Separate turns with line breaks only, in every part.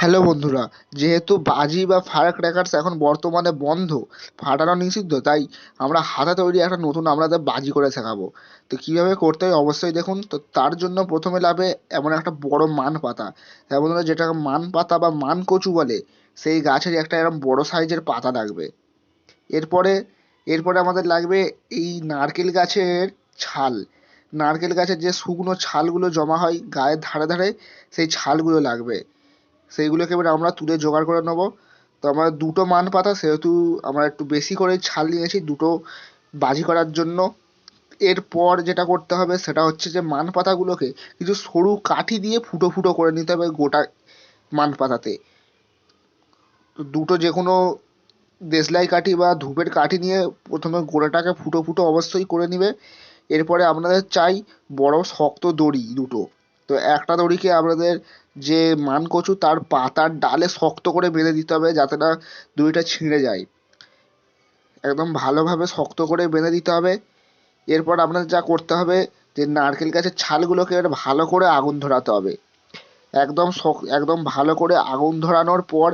Hello বন্ধুরা, যেহেতু বাজি বা ফায়ার ক্র্যাকার্স এখন বর্তমানে বন্ধ, ফাটানো নিষিদ্ধ, তাই আমরা হাতে তৈরি একটা নতুন আপনাদের বাজি করে শেখাবো। তো কীভাবে করতে হয় অবশ্যই দেখুন। তো তার জন্য প্রথমে লাগবে এমন একটা বড় মান পাতা, এমন যেটাকে মান পাতা বা মান কচু বলে, সেই গাছের একটা এরকম বড় সাইজের পাতা লাগবে। এরপরে এরপরে আমাদের লাগবে এই নারকেল গাছের ছাল। নারকেল গাছের যে শুকনো ছালগুলো জমা হয় গায়ের ধারে ধারে, সেই ছালগুলো লাগবে। সেইগুলোকে এবার আমরা তুলে জোগাড় করে নেবো। তো আমার দুটো মান পাতা, সেহেতু আমরা একটু বেশি করে ছাল নিয়েছি দুটো বাজি করার জন্য। এরপর যেটা করতে হবে সেটা হচ্ছে যে মান পাতাগুলোকে কিছু সরু কাঠি দিয়ে ফুটো ফুটো করে নিতে হবে গোটা মান পাতাতে। দুটো যে কোনো দেশলাই কাঠি বা ধূপের কাঠি নিয়ে প্রথমে গোড়াটাকে ফুটো ফুটো অবশ্যই করে নিবে। এরপরে আপনাদের চাই বড় শক্ত দড়ি দুটো। তো একটা দড়িকে আপনাদের যে মানকচু তার পাতার ডালে শক্ত করে বেঁধে দিতে হবে, যাতে না দড়িটা ছিঁড়ে যায়। একদম ভালোভাবে শক্ত করে বেঁধে দিতে হবে। এরপর আপনাদের যা করতে হবে যে নারকেল গাছের ছালগুলোকে এবার ভালো করে আগুন ধরাতে হবে। একদম ভালো করে আগুন ধরানোর পর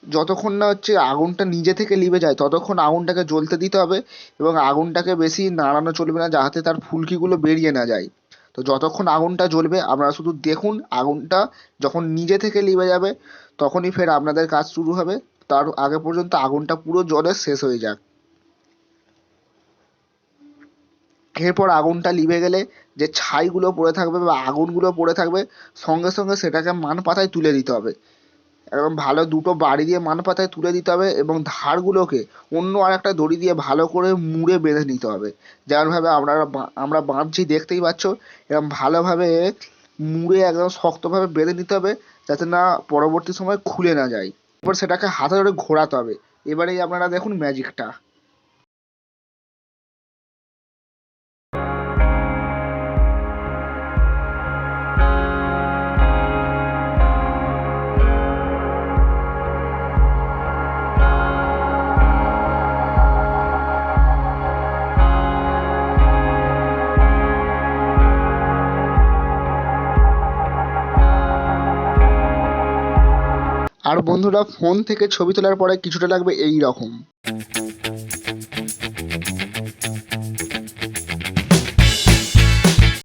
যতক্ষণ না হচ্ছে আগুনটা নিজে থেকে লিভে যায় ততক্ষণ আগুনটাকে জ্বলতে দিতে হবে, এবং আগুনটাকে বেশি নাড়ানো চলবে না যাতে তার ফুলকিগুলো বেরিয়ে না যায়। তো যতক্ষণ আগুনটা জ্বলবে আপনারা শুধু দেখুন, আগুনটা যখন নিজে থেকে লিভে যাবে তখনই ফের আপনাদের কাজ শুরু হবে। তার আগে পর্যন্ত আগুনটা পুরো জ্বলে শেষ হয়ে যাক। এরপর আগুনটা লিভে গেলে যে ছাইগুলো পড়ে থাকবে বা আগুনগুলো পড়ে থাকবে, সঙ্গে সঙ্গে সেটাকে মান পাতায় তুলে দিতে হবে। একদম ভালো দুটো বাড়ি দিয়ে মান পাতায় তুলে দিতে হবে, এবং ধারগুলোকে অন্য আর একটা দড়ি দিয়ে ভালো করে মুড়ে বেঁধে নিতে হবে। যেমনভাবে আমরা বাঁধছি দেখতেই পাচ্ছ, এরকম ভালোভাবে মুড়ে একদম শক্তভাবে বেঁধে নিতে হবে, যাতে না পরবর্তী সময় খুলে না যায়। এরপর সেটাকে হাতে ধরে ঘোরাতে হবে। এবারেই আপনারা দেখুন ম্যাজিকটা। আর বন্ধুরা, ফোন থেকে ছবি তোলার পরে কিছুটা লাগবে এই রকম।